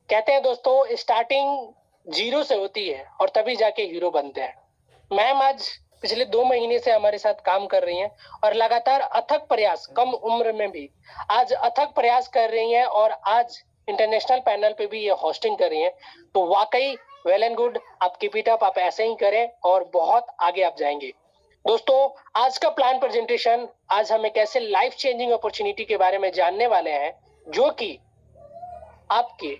कहते हैं दोस्तों, स्टार्टिंग जीरो से होती है और तभी जाके हीरो बनते हैं। मैम आज पिछले 2 महीने से हमारे साथ काम कर रही हैं और लगातार अथक प्रयास, कम उम्र में भी आज अथक प्रयास कर रही हैं और आज इंटरनेशनल पैनल पे भी ये होस्टिंग कर रही हैं। तो वाकई वेल एंड गुड, आप कीप इट अप, आप ऐसे ही करें और बहुत आगे आप जाएंगे। दोस्तों, आज का प्लान प्रेजेंटेशन, आज हम एक ऐसे लाइफ चेंजिंग अपॉर्चुनिटी के बारे में जानने वाले हैं जो कि आपके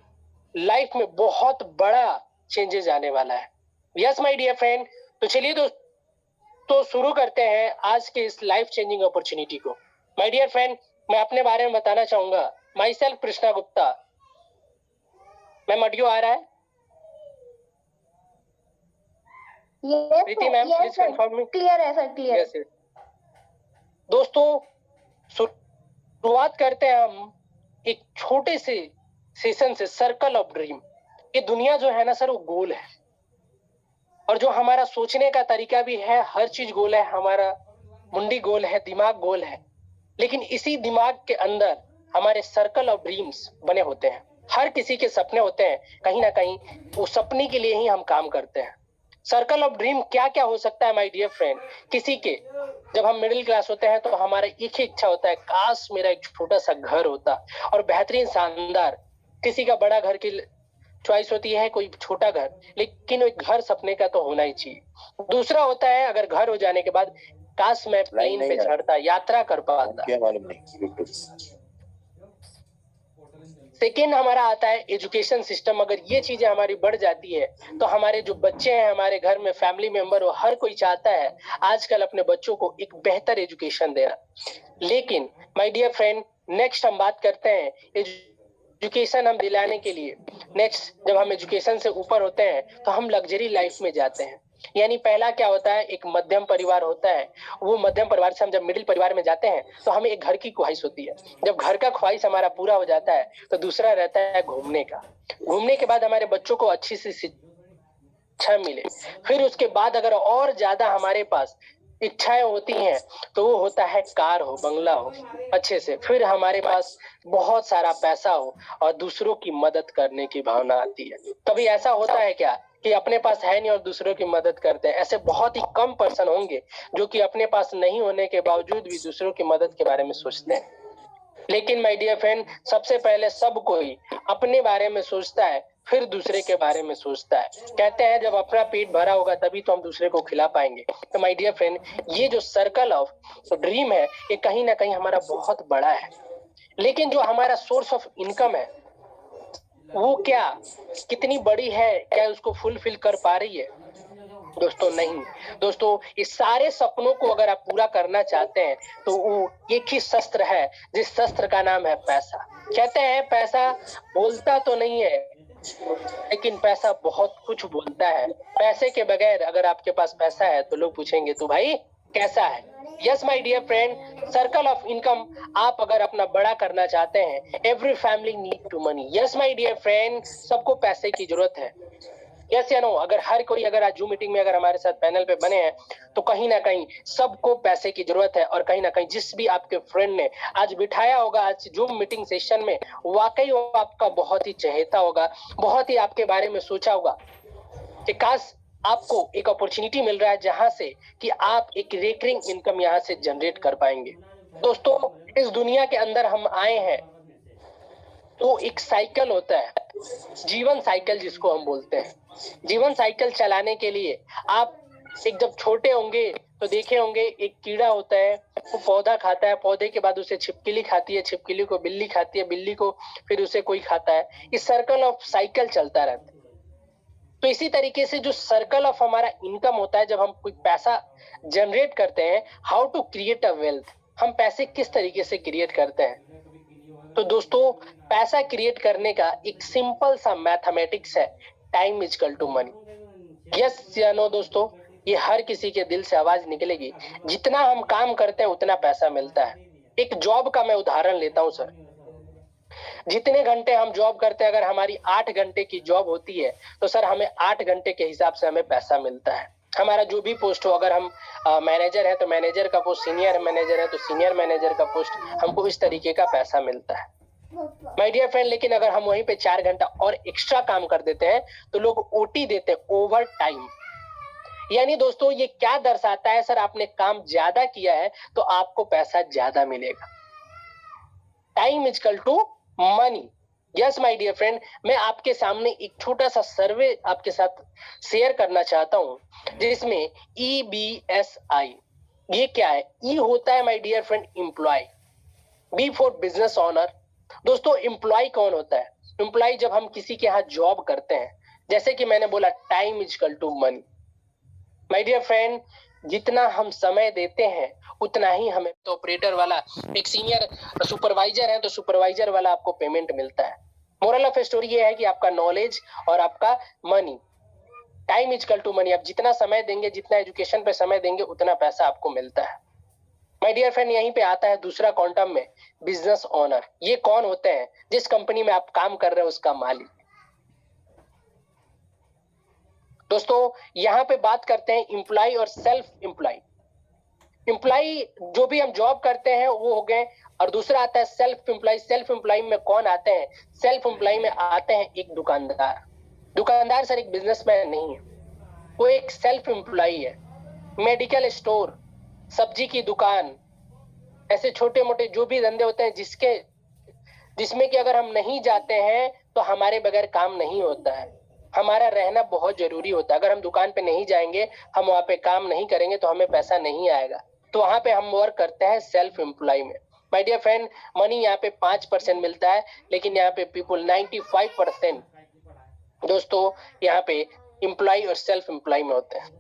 लाइफ में बहुत बड़ा चेंजेस आने वाला है। यस माय डियर फ्रेंड, तो चलिए दोस्तों शुरू करते हैं आज के इस लाइफ चेंजिंग अपॉर्चुनिटी को। माय डियर फ्रेंड, मैं अपने बारे में बताना चाहूंगा। Myself Krishna Gupta. Ma'am audio आ रहा है? Preeti ma'am please confirm me. Clear है सर, क्लियर। यस दोस्तों, शुरुआत करते हैं हम एक छोटे से सेशन से, सर्कल ऑफ ड्रीम। ये दुनिया जो है ना सर, वो गोल है और जो हमारा सोचने का तरीका भी है, हर चीज गोल है। हमारा मुंडी गोल है, दिमाग गोल है, लेकिन इसी दिमाग के अंदर हमारे सर्कल ऑफ ड्रीम्स बने होते हैं। हर किसी के सपने होते हैं, कहीं ना कहीं वो सपने के लिए ही हम काम करते हैं। सर्कल ऑफ ड्रीम क्या क्या हो सकता है माय डियर फ्रेंड? किसी के, जब हम मिडिल क्लास होते हैं तो हमारा एक ही इच्छा होता है, काश मेरा एक छोटा सा घर होता और बेहतरीन शानदार। किसी का बड़ा घर की चॉइस होती है, कोई छोटा घर, लेकिन एक घर सपने का तो होना ही चाहिए। दूसरा होता है, अगर घर हो जाने के बाद काश मैं प्लेन पे चढ़ता, यात्रा कर पाता। क्या मालूम नहीं। सेकेंड हमारा आता है एजुकेशन सिस्टम। अगर ये चीजें हमारी बढ़ जाती है तो हमारे जो बच्चे हैं, हमारे घर में फैमिली मेंबर हो, हर कोई चाहता है आजकल अपने बच्चों को एक बेहतर एजुकेशन देना। लेकिन माय डियर फ्रेंड, नेक्स्ट हम बात करते हैं एजुकेशन हम दिलाने के लिए। नेक्स्ट, जब हम एजुकेशन से ऊपर होते हैं तो हम लग्जरी लाइफ में जाते हैं। यानी पहला क्या होता है, एक मध्यम परिवार होता है। वो मध्यम परिवार से हम जब मिडिल परिवार में जाते हैं तो हमें एक घर की ख्वाहिश होती है। जब घर का ख्वाहिश हमारा पूरा हो जाता है तो दूसरा रहता है घूमने का। घूमने के बाद हमारे बच्चों को अच्छी सी शिक्षा मिले। फिर उसके बाद अगर और ज्यादा हमारे पास इच्छाएं होती हैं तो वो होता है कार हो, बंगला हो अच्छे से। फिर हमारे पास बहुत सारा पैसा हो और दूसरों की मदद करने की भावना आती है। कभी ऐसा होता है क्या कि अपने पास है नहीं और दूसरों की मदद करते हैं? ऐसे बहुत ही कम पर्सन होंगे जो कि अपने पास नहीं होने के बावजूद भी दूसरों की मदद के बारे में सोचते हैं। लेकिन माय डियर फ्रेंड, सबसे पहले सब कोई अपने बारे में सोचता है, फिर दूसरे के बारे में सोचता है। कहते हैं जब अपना पेट भरा होगा तभी तो हम दूसरे को खिला पाएंगे। तो माय डियर फ्रेंड, ये जो सर्कल ऑफ ड्रीम है, ये कहीं ना कहीं हमारा बहुत बड़ा है। लेकिन जो हमारा सोर्स ऑफ इनकम है वो क्या, कितनी बड़ी है, क्या उसको फुलफिल कर पा रही है? दोस्तों नहीं। दोस्तों, इस सारे सपनों को अगर आप पूरा करना चाहते हैं तो वो एक ही शस्त्र है, जिस शस्त्र का नाम है पैसा। कहते हैं पैसा बोलता तो नहीं है, लेकिन पैसा बहुत कुछ बोलता है। पैसे के बगैर अगर आपके पास पैसा है तो लोग पूछेंगे तू भाई कैसा है। Yes my dear friend, circle of income आप अगर अपना बड़ा करना चाहते हैं, every family need to money. Yes my dear friend, सबको पैसे की जरूरत है। यस या नो? अगर हर कोई, अगर आज जूम मीटिंग में अगर हमारे साथ पैनल पे बने हैं तो कहीं ना कहीं सबको पैसे की जरूरत है। और कहीं ना कहीं जिस भी आपके फ्रेंड ने आज बिठाया होगा आज जूम मीटिंग सेशन में, वाकई वो आपका बहुत ही चहेता होगा, बहुत ही आपके बारे में सोचा होगा कि काश आपको एक अपॉर्चुनिटी मिल रहा है जहां से कि आप एक रेकरिंग इनकम यहां से जनरेट कर पाएंगे। दोस्तों, इस दुनिया के अंदर हम आए हैं तो एक साइकिल होता है, जीवन साइकिल जिसको हम बोलते हैं। जीवन साइकिल चलाने के लिए आप एक जब छोटे होंगे तो देखे होंगे एक कीड़ा होता है, वो पौधा खाता है, पौधे के बाद उसे छिपकली खाती है, छिपकली को बिल्ली खाती है, बिल्ली को फिर उसे कोई खाता है। इस सर्कल ऑफ साइकिल चलता रहता है। तो इसी तरीके से जो सर्कल ऑफ हमारा इनकम होता है, जब हम कोई पैसा जनरेट करते हैं, how to create a wealth, हम पैसे किस तरीके से क्रिएट करते हैं? तो दोस्तों, पैसा क्रिएट करने का एक सिंपल सा मैथमेटिक्स है, time is equal to money. Yes या नो दोस्तों? ये हर किसी के दिल से आवाज निकलेगी। जितना हम काम करते हैं उतना पैसा मिलता है। एक जॉब का मैं उदाहरण लेता हूं सर। जितने घंटे हम जॉब करते हैं, अगर हमारी 8 घंटे की जॉब होती है तो सर हमें 8 घंटे के हिसाब से हमें पैसा मिलता है। हमारा जो भी पोस्ट हो, अगर हम मैनेजर है तो मैनेजर का पोस्ट, सीनियर मैनेजर है तो सीनियर मैनेजर का पोस्ट, हमको इस तरीके का पैसा मिलता है। माय डियर फ्रेंड, लेकिन अगर हम वहीं पे 4 घंटा और एक्स्ट्रा काम कर देते हैं तो लोग ओटी देते हैं, ओवर टाइम। यानी दोस्तों ये क्या दर्शाता है सर, आपने काम ज्यादा किया है तो आपको पैसा ज्यादा मिलेगा। Time is equal to money. Yes my dear friend, मैं आपके सामने एक छोटा सा सर्वे आपके साथ शेयर करना चाहता हूं जिसमें EBSI, ये क्या है? ई होता है my dear friend employ, B for business owner. दोस्तों एम्प्लॉय कौन होता है? एम्प्लॉय जब हम किसी के यहाँ जॉब करते हैं, जैसे कि मैंने बोला time is equal to money. My dear friend, जितना हम समय देते हैं उतना ही हमें, तो ऑपरेटर वाला एक सीनियर सुपरवाइजर है तो सुपरवाइजर वाला आपको पेमेंट मिलता है। मोरल ऑफ स्टोरी ये है कि आपका नॉलेज और आपका money, time is equal to money, आप जितना समय देंगे, जितना एजुकेशन पे समय देंगे उतना पैसा आपको मिलता है। माय डियर फ्रेंड, यहीं पे आता है दूसरा क्वांटम में बिजनेस ओनर। ये कौन होते हैं? जिस कंपनी में आप काम कर रहे हो उसका मालिक। दोस्तों यहाँ पे बात करते हैं एम्प्लॉय और सेल्फ एम्प्लॉय। एम्प्लॉय जो भी हम जॉब करते हैं वो हो गए, और दूसरा आता है सेल्फ एम्प्लॉय। सेल्फ एम्प्लॉय में कौन आते हैं? सेल्फ एम्प्लॉय में आते हैं एक दुकानदार। दुकानदार सर एक बिजनेसमैन नहीं है, वो एक सेल्फ एम्प्लॉय है। मेडिकल स्टोर, सब्जी की दुकान, ऐसे छोटे मोटे जो भी धंधे होते हैं जिसमें कि अगर हम नहीं जाते हैं तो हमारे बगैर काम नहीं होता है। हमारा रहना बहुत जरूरी होता है। अगर हम दुकान पे नहीं जाएंगे, हम वहां पे काम नहीं करेंगे तो हमें पैसा नहीं आएगा। तो वहां पे हम वर्क करते हैं सेल्फ एम्प्लॉय में। माय डियर फ्रेंड, मनी यहाँ पे 5% मिलता है, लेकिन यहाँ पे पीपल 95% दोस्तों यहाँ पे एम्प्लॉय और सेल्फ एम्प्लॉय में होते हैं।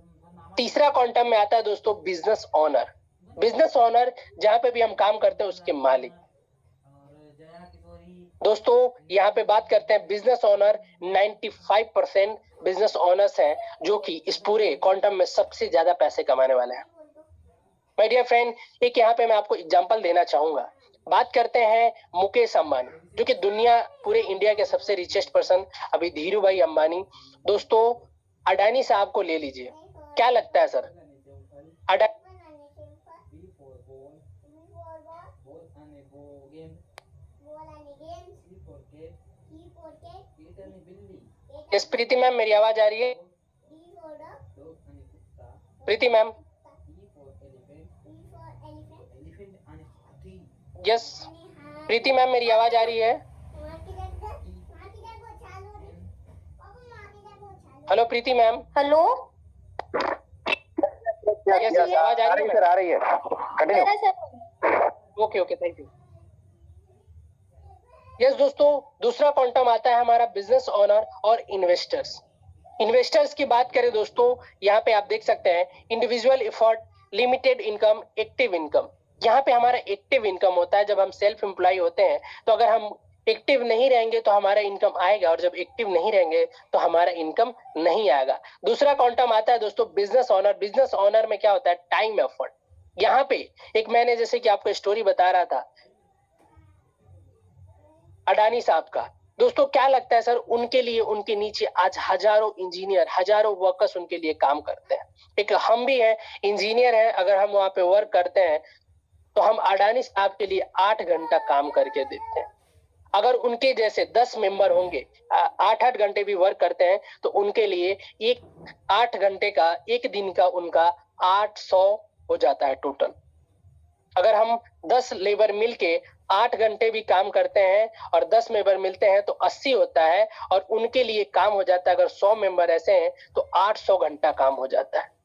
तीसरा क्वांटम में आता है दोस्तों बिजनेस ओनर। बिजनेस ओनर जहां पे भी हम काम करते हैं उसके मालिक। दोस्तों यहाँ पे बात करते हैं बिजनेस ओनर। 95% बिजनेस ओनर्स हैं जो कि इस पूरे क्वांटम में सबसे ज्यादा पैसे कमाने वाले हैं। माय डियर फ्रेंड, एक यहाँ पे मैं आपको एग्जांपल देना चाहूंगा। बात करते हैं मुकेश अंबानी, जो कि दुनिया पूरे इंडिया के सबसे रिचेस्ट पर्सन, अभी धीरू भाई अंबानी। दोस्तों अडानी साहब को ले लीजिए, क्या लगता है सर? अडानी यस प्रीति मैम, मेरी आवाज आ रही है? प्रीति मैम, यस प्रीति मैम, मेरी आवाज आ रही है? हेलो प्रीति मैम। हेलो, यस आवाज आ रही है? सर आ रही है, continue. Okay okay, thank you. Yes दोस्तों, दूसरा क्वांटम आता है हमारा बिजनेस ओनर और इन्वेस्टर्स। इन्वेस्टर्स की बात करें दोस्तों, यहाँ पे आप देख सकते हैं individual effort, limited income, active income. यहाँ पे हमारा एक्टिव इनकम होता है। जब हम सेल्फ एम्प्लॉय होते हैं तो अगर हम एक्टिव नहीं रहेंगे तो हमारा इनकम आएगा, और जब एक्टिव नहीं रहेंगे तो हमारा इनकम नहीं आएगा। दूसरा क्वांटम आता है दोस्तों बिजनेस ओनर। बिजनेस ओनर में क्या होता है? Time effort. यहाँ पे एक मैंने जैसे कि आपको स्टोरी बता रहा था अडानी साहब का। दोस्तों क्या लगता है सर, उनके लिए, उनके नीचे आज हजारों इंजीनियर, हजारों वर्कर्स उनके लिए काम करते हैं। एक हम भी हैं, इंजीनियर हैं, अगर हम वहां पे वर्क करते हैं तो हम अडानी साहब के लिए 8 घंटा काम करके देते हैं। अगर उनके जैसे 10 मेंबर होंगे, 8-8 घंटे भी वर्क करते हैं, तो उनके लिए एक 8 घंटे का, एक दिन का उनका 800 हो जाता है टोटल। अगर हम 10 लेबर मिलके 8 घंटे भी काम करते हैं और 10 मेंबर मिलते हैं तो 80 होता है, और उनके लिए काम हो जाता है, अगर 100 मेंबर ऐसे हैं तो 800 घंटा काम हो जाता है।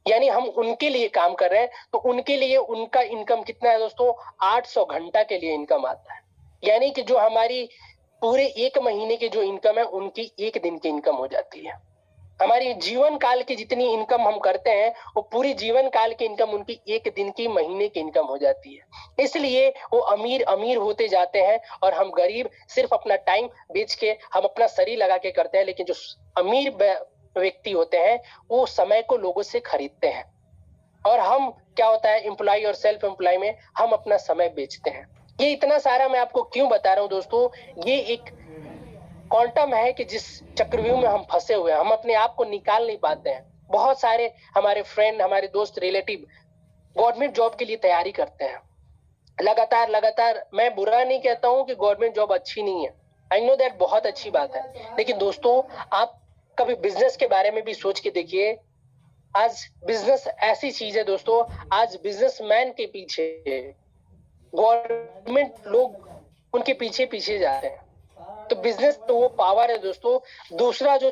यानी हम उनके लिए काम कर रहे हैं तो उनके लिए उनका इनकम कितना है दोस्तों? 800 घंटा के लिए इनकम आता है। यानी कि जो हमारी पूरे 1 महीने की जो इनकम है उनकी 1 दिन की इनकम हो जाती है। हमारी जीवन काल की जितनी इनकम हम करते हैं वो पूरी जीवन काल की इनकम उनकी 1 दिन की, महीने की इनकम हो जाती है। इसलिए वो अमीर अमीर होते जाते हैं और हम गरीब सिर्फ अपना टाइम बेच के, हम अपना शरीर लगा के करते हैं, लेकिन जो अमीर व्यक्ति होते हैं वो समय को लोगों से खरीदते हैं। और हम क्या होता है एम्प्लॉय और सेल्फ एम्प्लॉय में, हम अपना समय बेचते हैं। ये इतना सारा मैं आपको क्यों बता रहा हूं दोस्तों? ये एक क्वांटम है कि जिस चक्रव्यूह में हम फंसे हुए हैं, हम अपने आप को निकाल नहीं पाते हैं। बहुत सारे हमारे फ्रेंड, हमारे दोस्त, रिलेटिव गवर्नमेंट जॉब के लिए तैयारी करते हैं, लगातार मैं बुरा नहीं कहता हूँ कि गवर्नमेंट जॉब अच्छी नहीं है। आई नो दैट बहुत अच्छी बात है। लेकिन दोस्तों, आप कभी बिज़नेस के बारे में भी सोच के देखिए। आज बिज़नेस ऐसी चीज़ है दोस्तों, आज बिज़नेसमैन के पीछे गवर्नमेंट लोग उनके पीछे-पीछे जा रहे हैं। तो बिज़नेस तो वो पावर है दोस्तों। दूसरा जो